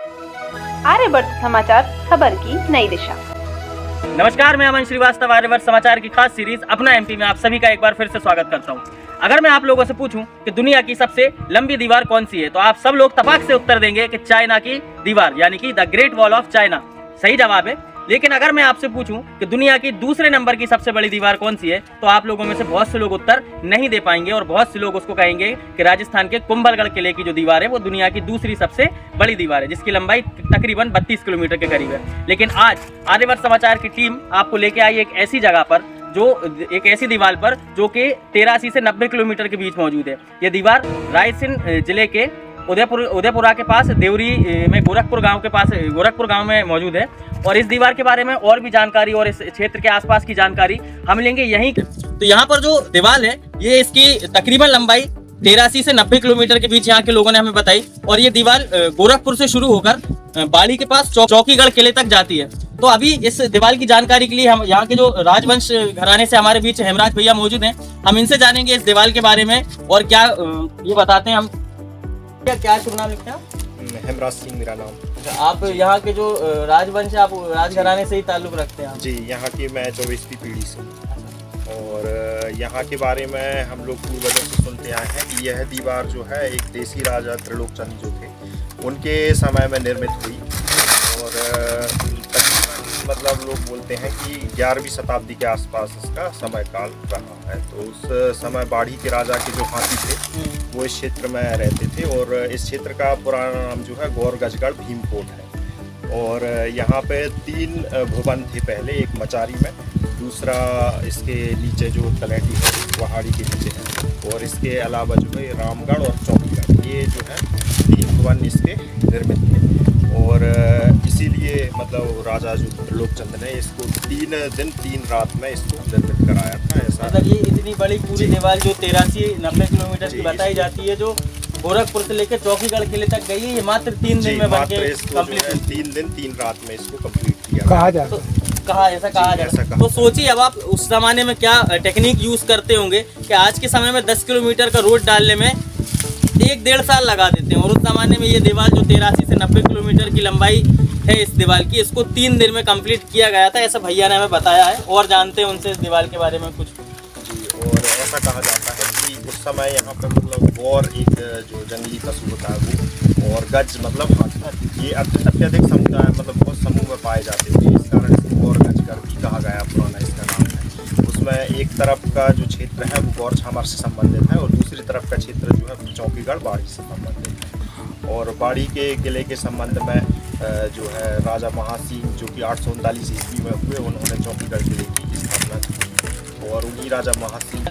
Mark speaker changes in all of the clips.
Speaker 1: आर्यवर्त समाचार, खबर की नई दिशा।
Speaker 2: नमस्कार, मैं अमन श्रीवास्तव आर्यवर्त समाचार की खास सीरीज अपना एमपी में आप सभी का एक बार फिर से स्वागत करता हूं। अगर मैं आप लोगों से पूछूं कि दुनिया की सबसे लंबी दीवार कौन सी है, तो आप सब लोग तपाक से उत्तर देंगे कि चाइना की दीवार, यानी कि the great wall of China सही जवाब है। लेकिन अगर मैं आपसे पूछूं कि दुनिया की दूसरे नंबर की सबसे बड़ी दीवार कौन सी है, तो आप लोगों में से बहुत से लोग उत्तर नहीं दे पाएंगे और बहुत से लोग उसको कहेंगे कि राजस्थान के कुंभलगढ़ किले की जो दीवार है वो दुनिया की दूसरी सबसे बड़ी दीवार है, जिसकी लंबाई तकरीबन 32 किलोमीटर के करीब है। लेकिन आज आर्यवर्त समाचार की टीम आपको लेके आई एक ऐसी जगह पर, एक ऐसी दीवार पर जो कि 83 से 90 किलोमीटर के बीच मौजूद है। ये दीवार रायसेन जिले के उदयपुरा के पास देवरी में गोरखपुर गांव में मौजूद है। और इस दीवार के बारे में और भी जानकारी और इस क्षेत्र के आसपास की जानकारी हम लेंगे यहीं। तो यहाँ पर जो दीवार है, ये इसकी तकरीबन लंबाई 83 से 90 किलोमीटर के बीच यहाँ के लोगों ने हमें बताई। और ये दीवार गोरखपुर से शुरू होकर बाड़ी के पास चौकीगढ़ किले तक जाती है। तो अभी इस दीवार की जानकारी के लिए हम यहाँ के जो राजवंश घराने से हमारे बीच हेमराज भैया मौजूद हैं, हम इनसे जानेंगे इस दीवार के बारे में और क्या ये बताते हैं। हम क्या शुभ नाम लिखते हैं?
Speaker 3: हेमराज सिंह मेरा नाम।
Speaker 2: आप यहाँ के जो राजवंश, आप राजघराने से ही ताल्लुक रखते हैं?
Speaker 3: जी, यहाँ की मैं 24वीं पीढ़ी से। और यहाँ के बारे में हम लोग पूर्वजों से सुनते आए हैं कि यह दीवार जो है एक देसी राजा त्रिलोकचंद जो थे उनके समय में निर्मित हुई। और मतलब लोग बोलते हैं कि 11वीं शताब्दी के आसपास इसका समय काल रहा है। तो उस समय बाड़ी के राजा के जो हाथी थे वो इस क्षेत्र में रहते थे। और इस क्षेत्र का पुराना नाम जो है गौरगजगढ़ भीमकोट है। और यहाँ पे 3 भवन थे पहले, एक मचारी में, दूसरा इसके नीचे जो तलहटी है पहाड़ी के नीचे है, और इसके अलावा जो है रामगढ़ और चौकीगढ़, ये जो है 3 भवन इसके निर्मित थे। और इसीलिए मतलब राजा जो त्रिलोकचंद ने इसको 3 दिन 3 रात में इसको निर्मित कराया था। ऐसा
Speaker 2: मतलब ये इतनी बड़ी पूरी दीवार जो 83-90 किलोमीटर की बताई जाती है, जो गोरखपुर से लेकर चौकीगढ़ किले तक गई है, ये मात्र 3 दिन में बनके कंप्लीट है।
Speaker 3: 3 दिन 3 रात में इसको कंप्लीट किया
Speaker 2: कहा जाता है। ऐसा कहा जाता है। तो सोचिए अब आप उस जमाने में क्या टेक्निक यूज करते होंगे कि आज के समय में 10 किलोमीटर का रोड डालने में 1-1.5 साल लगा देते हैं। और उस जमाने में ये दीवार जो 83 से 90 किलोमीटर की लंबाई है इस दीवार की, इसको 3 दिन में कंप्लीट किया गया था, ऐसा भैया ने हमें बताया है। और जानते हैं उनसे इस दीवार के बारे में कुछ।
Speaker 3: जी, और ऐसा कहा जाता है कि उस समय यहाँ पे मतलब गौर एक जो जंगली पशु होता है वो, और गज मतलब हाथी, ये अत्यधिक समुदाय मतलब बहुत समूह में पाए जाते थे। इस कारण इसको गौर गजगढ़ भी कहा गया, पुराना इसका नाम है। उसमें एक तरफ का जो क्षेत्र है वो गौर छामर से संबंधित है और दूसरी तरफ का क्षेत्र जो है चौकीगढ़ बाड़ी से संबंधित है। और बाड़ी के किले के संबंध में जो है राजा महासिंह जो कि 839 ईस्वी में हुए, उन्होंने चौकीगढ़ किले की स्थापना की। और उन्हीं राजा महासिंह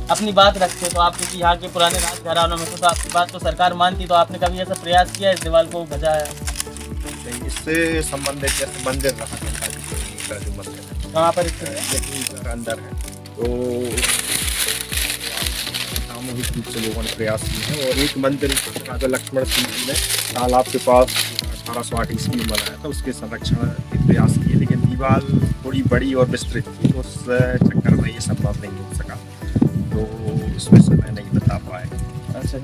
Speaker 2: अपनी बात रखते, तो आप क्योंकि यहाँ के पुराने राजघरानों में तो आपकी बात तो सरकार मानती, तो आपने कभी ऐसा प्रयास किया इस दीवार को बचाया?
Speaker 3: इससे संबंधित जैसे मंदिर रहा था, जो मंदिर है
Speaker 2: कहाँ पर
Speaker 3: यहीं अंदर है, तो सामूहिक रूप से लोगों ने प्रयास किए हैं। और एक मंदिर राजा लक्ष्मण सिंह जी ने तालाब के पास 1808 ईस्वी में बनाया था, उसके संरक्षण के प्रयास किए, लेकिन दीवार थोड़ी बड़ी और विस्तृत थी, उस चक्कर में ये संभव नहीं हो सका, तो इसमें से मैं नहीं बता पाया।
Speaker 2: अच्छा।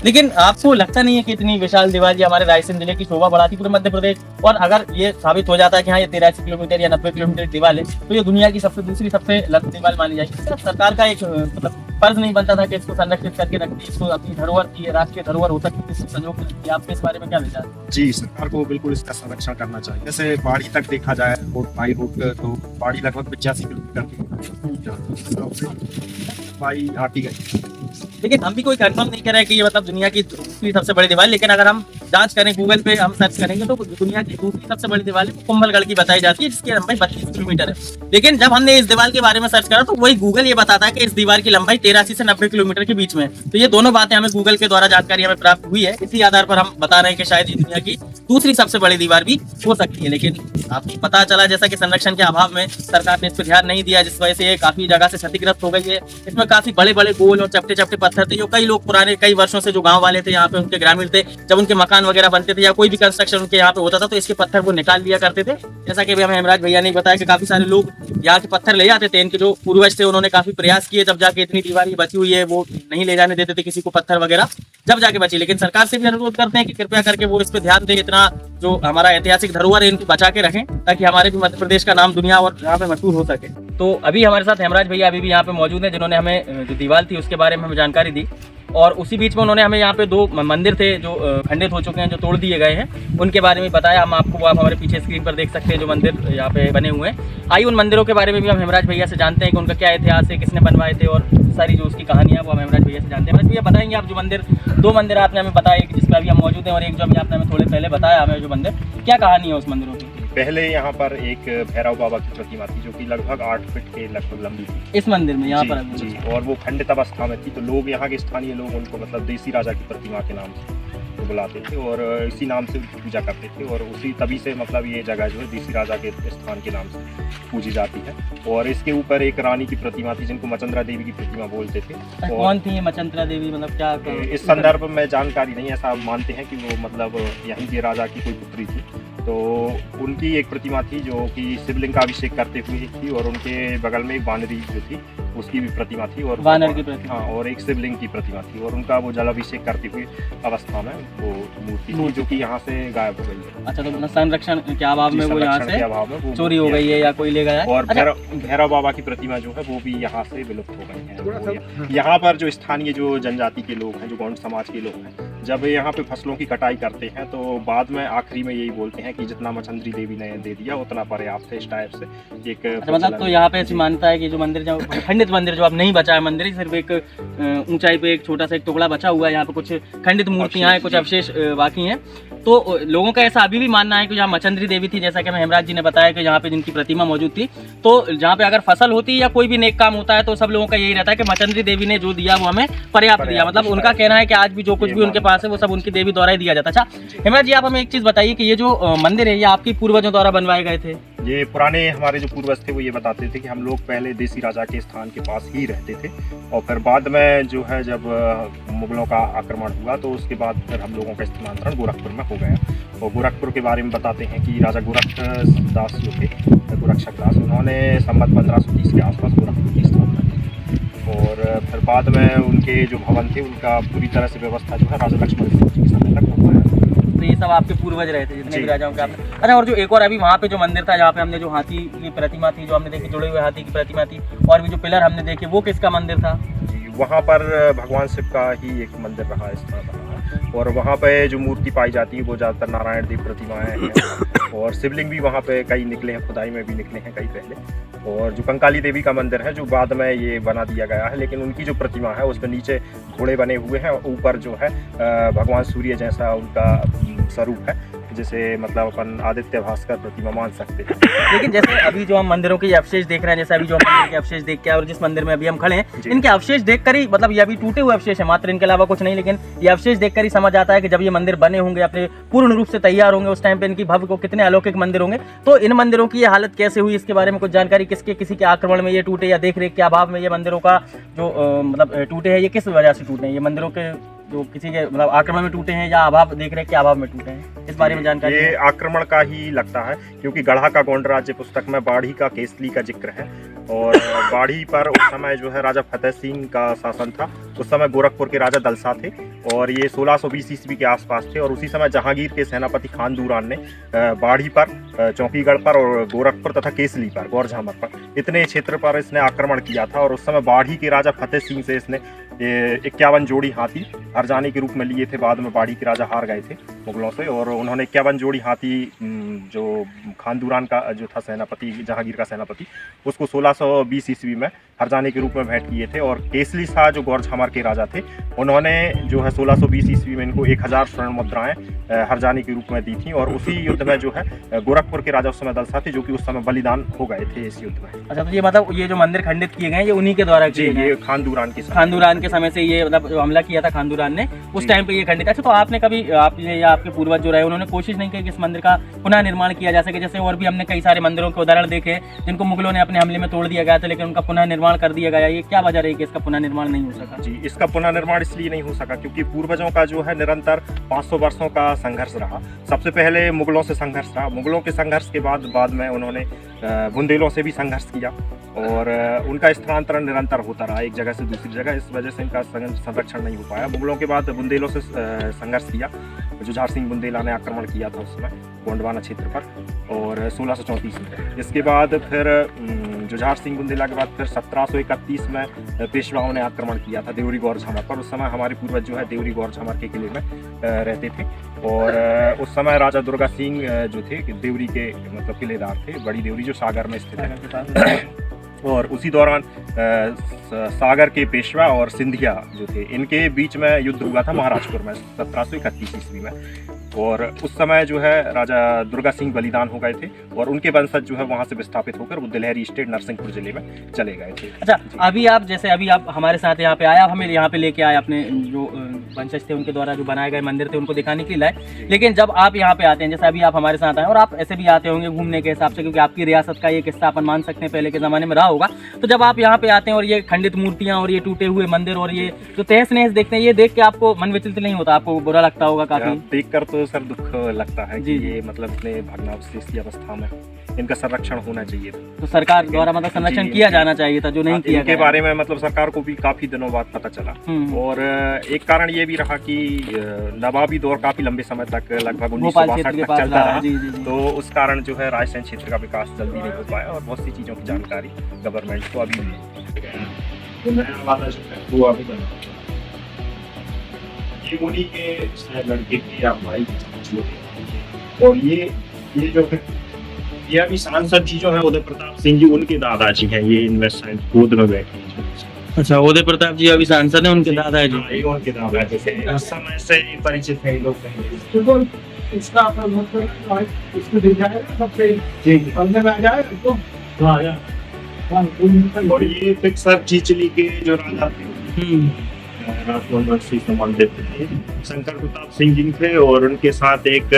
Speaker 2: लेकिन आपको लगता नहीं है कि इतनी विशाल दीवार ये हमारे रायसेन जिले की शोभा बढ़ाती पूरे मध्य प्रदेश? और अगर ये साबित हो जाता है कि हाँ ये 83 किलोमीटर या 90 किलोमीटर दीवार है, तो ये दुनिया की दूसरी सबसे लंबी दीवार मानी जाएगी। सरकार का एक मतलब फर्ज नहीं बनता था कि इसको संरक्षित करके रखती, इसको अपनी धरोहर की, राष्ट्रीय धरोहर हो सकती है, संजोग करती है? आपके इस बारे में क्या विचार?
Speaker 3: जी, सरकार को बिल्कुल इसका संरक्षण करना चाहिए। जैसे बाड़ी तक देखा जाए रोड बाई रोड, तो बाड़ी लगभग 85 किलोमीटर बाई आती गई।
Speaker 2: लेकिन हम भी कोई कंफर्म नहीं कर रहे कि ये मतलब दुनिया की दूसरी सबसे बड़ी दीवार, लेकिन अगर हम जांच करें, गूगल पे हम सर्च करेंगे तो दुनिया की दूसरी सबसे बड़ी दीवार कुंभलगढ़ की बताई जाती है, जिसकी लंबाई 32 किलोमीटर है। लेकिन जब हमने इस दीवार के बारे में सर्च करा तो वही गूगल ये बताता है कि इस दीवार की लंबाई 83 से 90 किलोमीटर के बीच में। तो ये दोनों बातें हमें गूगल के द्वारा जानकारी हमें प्राप्त हुई है, इसी आधार पर हम बता रहे हैं कि शायद ये दुनिया की दूसरी सबसे बड़ी दीवार भी हो सकती है। लेकिन आपको पता चला जैसा कि संरक्षण के अभाव में सरकार ने इस पर ध्यान नहीं दिया, जिस वजह से ये काफी जगह से क्षतिग्रस्त हो गई है। इसमें काफी बड़े बड़े गोल और चपटे चपटे पत्थर थे, जो कई लोग पुराने कई वर्षों से जो गांव वाले थे यहाँ पे, उनके ग्रामीण थे, जब उनके मकान वगैरह बनते थे या कोई भी कंस्ट्रक्शन उनके यहाँ पे होता था तो इसके पत्थर को निकाल लिया करते थे। जैसा कि अभी हमें हेमराज भैया ने बताया कि काफी सारे लोग यहाँ के पत्थर ले जाते थे, इनके जो पूर्वज थे उन्होंने काफी प्रयास किए, जब जाके इतनी दीवार बची हुई है वो नहीं ले जाने देते थे किसी को पत्थर वगैरह, जब जाके बची। लेकिन सरकार से भी अनुरोध करते हैं कि कृपया करके वो इस पे ध्यान दें, इतना जो हमारा ऐतिहासिक धरोहर है इनको बचा के रखें ताकि हमारे भी मध्य प्रदेश का नाम दुनिया और यहाँ पे मशहूर हो सके। तो अभी हमारे साथ हेमराज भैया अभी भी यहाँ पे मौजूद हैं, जिन्होंने हमें जो दीवार थी उसके बारे में हमें जानकारी दी। और उसी बीच में उन्होंने हमें यहाँ पे 2 मंदिर थे जो खंडित हो चुके हैं, जो तोड़ दिए गए हैं, उनके बारे में बताया। हम आपको आप हमारे पीछे स्क्रीन पर देख सकते हैं जो मंदिर यहाँ पे बने हुए हैं। आइए उन मंदिरों के बारे में भी हम हेमराज भैया से जानते हैं कि उनका क्या इतिहास है, किसने बनवाए थे और सारी जो उसकी कहानी है वो हम हेमराज भैया से जानते हैं। हेमराज भैया बताएंगे आप जो मंदिर 2 मंदिर आपने हमें बताया जिस पर अभी हम मौजूद हैं और एक जो अभी आपने हमें थोड़े पहले बताया हमें जो मंदिर, क्या कहानी है उस मंदिरों की?
Speaker 3: पहले यहाँ पर एक भैरव बाबा की प्रतिमा थी जो कि लगभग 8 फीट के लगभग लंबी थी
Speaker 2: इस मंदिर में यहाँ पर
Speaker 3: जी, और वो खंडित अवस्था में थी। तो लोग यहाँ के स्थानीय लोग उनको मतलब देसी राजा की प्रतिमा के नाम से वो बुलाते थे और इसी नाम से उनकी पूजा करते थे और उसी तभी से मतलब ये जगह जो है देसी राजा के स्थान के नाम से पूजी जाती है। और इसके ऊपर एक रानी की प्रतिमा थी जिनको मचंद्रा देवी की प्रतिमा बोलते थे।
Speaker 2: कौन थी मचंद्रा देवी, मतलब क्या?
Speaker 3: इस संदर्भ में जानकारी नहीं, ऐसा मानते हैं कि वो मतलब यहीं के राजा की कोई पुत्री थी। तो उनकी एक प्रतिमा थी जो कि शिवलिंग का अभिषेक करते हुए थी और उनके बगल में एक वानरी जो थी उसकी भी प्रतिमा थी और
Speaker 2: वानर की प्रतिमा,
Speaker 3: हाँ, और एक शिवलिंग की प्रतिमा थी और उनका वो जलाभिषेक करते हुए अवस्था में वो मूर्ति थी जो कि यहाँ से गायब हो गई है।
Speaker 2: अच्छा, तो संरक्षण के अभाव में वो यहाँ से चोरी हो गई है या कोई ले गया है।
Speaker 3: और भैरव बाबा की प्रतिमा जो है वो भी यहाँ से विलुप्त हो गई है। यहाँ पर जो स्थानीय जो जनजाति के लोग हैं, जो गौंड समाज के लोग हैं, जब यहाँ पे फसलों की कटाई करते हैं तो बाद में आखिरी में यही बोलते हैं कि जितना मचंद्री देवी ने दे दिया उतना पर्याप्त है, इस टाइप से एक
Speaker 2: मतलब। तो यहाँ पे ऐसी मान्यता है कि जो मंदिर जो खंडित मंदिर जो अब नहीं बचा है मंदिर, सिर्फ एक ऊंचाई पे एक छोटा सा एक टुकड़ा बचा हुआ है, यहाँ पे कुछ खंडित मूर्तियां हैं, कुछ अवशेष बाकी हैं। तो लोगों का ऐसा अभी भी मानना है कि जहाँ मचंद्री देवी थी, जैसा कि हमें हेमराज जी ने बताया कि यहाँ पे जिनकी प्रतिमा मौजूद थी, तो जहाँ पे अगर फसल होती या कोई भी नेक काम होता है तो सब लोगों का यही रहता है कि मचंद्री देवी ने जो दिया वो हमें पर्याप्त दिया। मतलब उनका कहना है कि आज भी जो कुछ भी उनके पास है वो सब उनकी देवी द्वारा ही दिया जाता। अच्छा हेमराज जी, आप हमें एक चीज बताइए कि ये जो मंदिर है ये आपके पूर्वजों द्वारा बनवाए गए थे?
Speaker 3: ये पुराने हमारे जो पूर्वज थे वो ये बताते थे कि हम लोग पहले देसी राजा के स्थान के पास ही रहते थे और फिर बाद में जो है जब मुगलों का आक्रमण हुआ तो उसके बाद फिर हम लोगों का स्थानांतरण गोरखपुर में हो गया। और गोरखपुर के बारे में बताते हैं कि राजा गोरखदास जो थे, गोरक्षक दास, उन्होंने संवत 1530 के आसपास गोरखपुर की स्थापना की और फिर बाद में उनके जो भवन थे उनका पूरी तरह से व्यवस्था जो है राजा लक्ष्मण सिंह जी के समय तक हो गया।
Speaker 2: तो ये सब आपके पूर्वज रहे थे जितने भी राजाओं के आपने। अच्छा, और जो एक और अभी वहाँ पे जो मंदिर था जहाँ पे हमने जो हाथी की प्रतिमा थी जो हमने देखी, जुड़े हुए हाथी की प्रतिमा थी, और भी जो पिलर हमने देखे, वो किसका मंदिर था?
Speaker 3: जी, वहाँ पर भगवान शिव का ही एक मंदिर रहा, स्थान रहा और वहाँ पे जो मूर्ति पाई जाती है वो ज़्यादातर नारायण देव प्रतिमाएं हैं और शिवलिंग भी वहाँ पे कई निकले हैं, खुदाई में भी निकले हैं कई पहले। और जो कंकाली देवी का मंदिर है जो बाद में ये बना दिया गया है, लेकिन उनकी जो प्रतिमा है उसमें नीचे घोड़े बने हुए हैं, ऊपर जो है भगवान सूर्य जैसा उनका स्वरूप है, जैसे मतलब अपन आदित्य भास्कर प्रतिमा मान सकते हैं।
Speaker 2: लेकिन जैसे अभी जो हम मंदिरों के अवशेष देख रहे हैं, जैसे अभी जो हम मंदिर के अवशेष देख के और जिस मंदिर में अभी हम खड़े हैं, इनके अवशेष देखकर ही, मतलब ये अभी टूटे हुए अवशेष है मात्र, इनके अलावा कुछ नहीं, लेकिन ये अवशेष देखकर ही समझ आता है कि जब ये मंदिर बने होंगे, अपने पूर्ण रूप से तैयार होंगे, उस टाइम पे इनकी भव्य को कितने अलौकिक मंदिर होंगे। तो इन मंदिरों की ये हालत कैसे हुई, इसके बारे में कुछ जानकारी, किसी के आक्रमण में ये टूटे या देख रेख के अभाव में ये मंदिरों का जो मतलब टूटे हैं, ये किस वजह से टूटे हैं? ये मंदिरों के जो किसी के मतलब आक्रमण में टूटे हैं या अभाव देख रेख के अभाव में टूटे हैं, इस बारे में जानकारी?
Speaker 3: ये आक्रमण का ही लगता है क्योंकि गढ़ा का गोंड राज्य पुस्तक में बाढ़ी का केसली का जिक्र है और बाढ़ी पर उस समय जो है राजा फतेह सिंह का शासन था। उस समय गोरखपुर के राजा दलसा थे और ये 1620 ईस्वी के आसपास थे और उसी समय जहांगीर के सेनापति खान दूरान ने बाढ़ी पर, चौकीगढ़ पर और गोरखपुर तथा केसली पर, गौरझामर पर, इतने क्षेत्र पर इसने आक्रमण किया था। और उस समय बाढ़ी के राजा फतेह सिंह से इसने 51 जोड़ी हाथी हरजाने के रूप में लिए थे। बाद में बाढ़ी के राजा हार गए थे मुगलों से और उन्होंने 51 जोड़ी हाथी जो खान दूरान का जो था सेनापति, जहांगीर का सेनापति, उसको 1620 ईस्वी में हरजाने के रूप में भेंट किए थे। और केसली शाह जो गौरझामर के राजा थे उन्होंने जो है 1620 ईस्वी में इनको 1000 स्वर्ण मुद्राएं हरजाने के रूप में दी थी और उसी युद्ध में जो है गोरखपुर के राजा उस समय दलसा थे जो कि उस समय बलिदान हो गए थे इस युद्ध में।
Speaker 2: अच्छा, तो ये मतलब ये जो मंदिर खंडित किए गए ये उन्हीं के द्वारा किए गए?
Speaker 3: ये खान दूरान के
Speaker 2: समय से ये मतलब जो हमला किया था खान दूरान ने, उस टाइम पे ये खंडित। अच्छा, तो आपने कभी आपने या आपके पूर्वज जो रहे उन्होंने कोशिश नहीं की कि इस मंदिर का पुनः निर्माण किया जा सके? जैसे और भी हमने कई सारे मंदिरों के उदाहरण देखे जिनको मुगलों ने अपने हमले में तोड़ दिया गया था, लेकिन उनका पुनः निर्माण कर दिया गया। ये क्या वजह रही कि इसका पुनः निर्माण नहीं हो सका?
Speaker 3: जी, इसका पुनर्निर्माण इसलिए नहीं हो सका क्योंकि पूर्वजों का जो है निरंतर 500 वर्षों का संघर्ष रहा। सबसे पहले मुगलों से संघर्ष रहा, मुगलों के संघर्ष के बाद में उन्होंने बुंदेलों से भी संघर्ष किया और उनका स्थानांतरण निरंतर होता रहा एक जगह से दूसरी जगह। इस वजह से इनका संरक्षण नहीं हो पाया। मुगलों के बाद बुंदेलों से संघर्ष किया, जुझार सिंह बुंदेला ने आक्रमण किया था उसमें गोंडवाना क्षेत्र पर और 1634 में। इसके बाद फिर जुझार सिंह बुंदेला के बाद फिर 1731 में पेशवाओं ने आक्रमण किया था देवरी गौर झामर पर। उस समय हमारे पूर्वज जो है देवरी गौर झामर के किले में रहते थे और उस समय राजा दुर्गा सिंह जो थे देवरी के मतलब किलेदार थे, बड़ी देवरी जो सागर में स्थित है। और उसी दौरान सागर के पेशवा और सिंधिया जो थे इनके बीच में युद्ध हुआ था महाराजपुर में 1731 ईस्वी में। और उस समय जो है राजा दुर्गा सिंह बलिदान हो गए थे और उनके वंशज जो है वहाँ से विस्थापित होकर वो दिल्हरी स्टेट नरसिंहपुर जिले में चले गए थे।
Speaker 2: अच्छा, अभी आप हमारे साथ यहाँ पे आए, आप हमें यहाँ पे लेके आए, अपने जो वंशज थे उनके द्वारा जो बनाए गए मंदिर थे उनको दिखाने के लिए लाए। लेकिन जब आप यहाँ पे आते हैं, जैसे अभी आप हमारे साथ आए और आप ऐसे भी आते होंगे घूमने के हिसाब से, क्योंकि आपकी रियासत का ये किस्सा अपन मान सकते हैं पहले के ज़माने में रहा होगा। तो जब आप यहाँ पे आते हैं और ये खंडित मूर्तियाँ और ये टूटे हुए मंदिर और ये जो तहस नहस देखते हैं, ये देख के आपको मन विचलित नहीं होता? आपको बुरा लगता होगा काफी?
Speaker 3: देख कर तो सर दुख लगता है कि ये मतलब इतने भग्नावशेष की अवस्था में इनका संरक्षण होना चाहिए।
Speaker 2: तो सरकार द्वारा मतलब संरक्षण किया जाना चाहिए था, जो नहीं किया
Speaker 3: इनके बारे में मतलब सरकार को भी काफी दिनों बाद पता चला। और एक कारण ये भी रहा कि नवाबी दौर काफी लंबे समय तक लगभग 1962 तक चलता रहा। तो उस कारण जो है राजस्थान क्षेत्र का विकास जल्दी नहीं हो पाया और बहुत सी चीजों की जानकारी गवर्नमेंट को अभी भी ये उन्हीं के लड़के की या भाई और ये जो है ये अभी सांसद जी जो है उदय प्रताप सिंह जी उनके दादाजी हैं। ये इन्वेस्टमेंट गोद में बैठे हैं।
Speaker 2: अच्छा, उदय प्रताप जी अभी सांसद हैं, उनके दादाजी?
Speaker 3: ये उनके दादाजी से उस समय से परिचित हैं लोग।
Speaker 4: इसका मतलब इसको दिख जाएगा सबसे जी अंदर में आ जाए तो
Speaker 3: और ये फिक्सर चीचली के जो राजा थे राजवंशी संबंधित थे, शंकर प्रताप सिंह जी थे और उनके साथ एक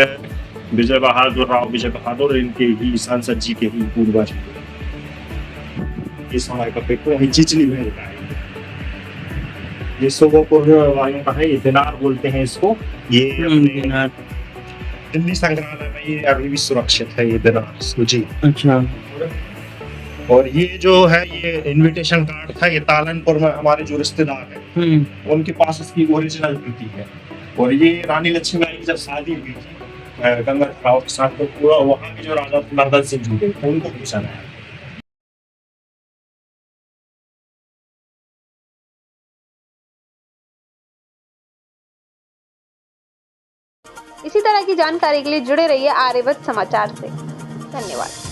Speaker 3: विजय बहादुर इनके ही सांसद जी के ही पूर्वज इस समय का पेपर चिचली में है। ये सोगोपुर वालों का है, ये दिनार बोलते हैं इसको। ये दिल्ली संग्रहालय में ये अभी भी सुरक्षित है ये दिनार जी।
Speaker 2: अच्छा,
Speaker 3: और ये जो है ये इनविटेशन कार्ड था, ये तालनपुर में हमारे जो रिश्तेदार हैं उनके पास इसकी ओरिजिनल प्रति है। और ये रानी लक्ष्मीबाई की जब शादी हुई थी गंगा राव के साथ, तो पूरा वहाँ के जो राजा नंदन सिंह जी थे उनको भूषण है।
Speaker 1: इसी तरह की जानकारी के लिए जुड़े रहिए आर्यवत समाचार से। धन्यवाद।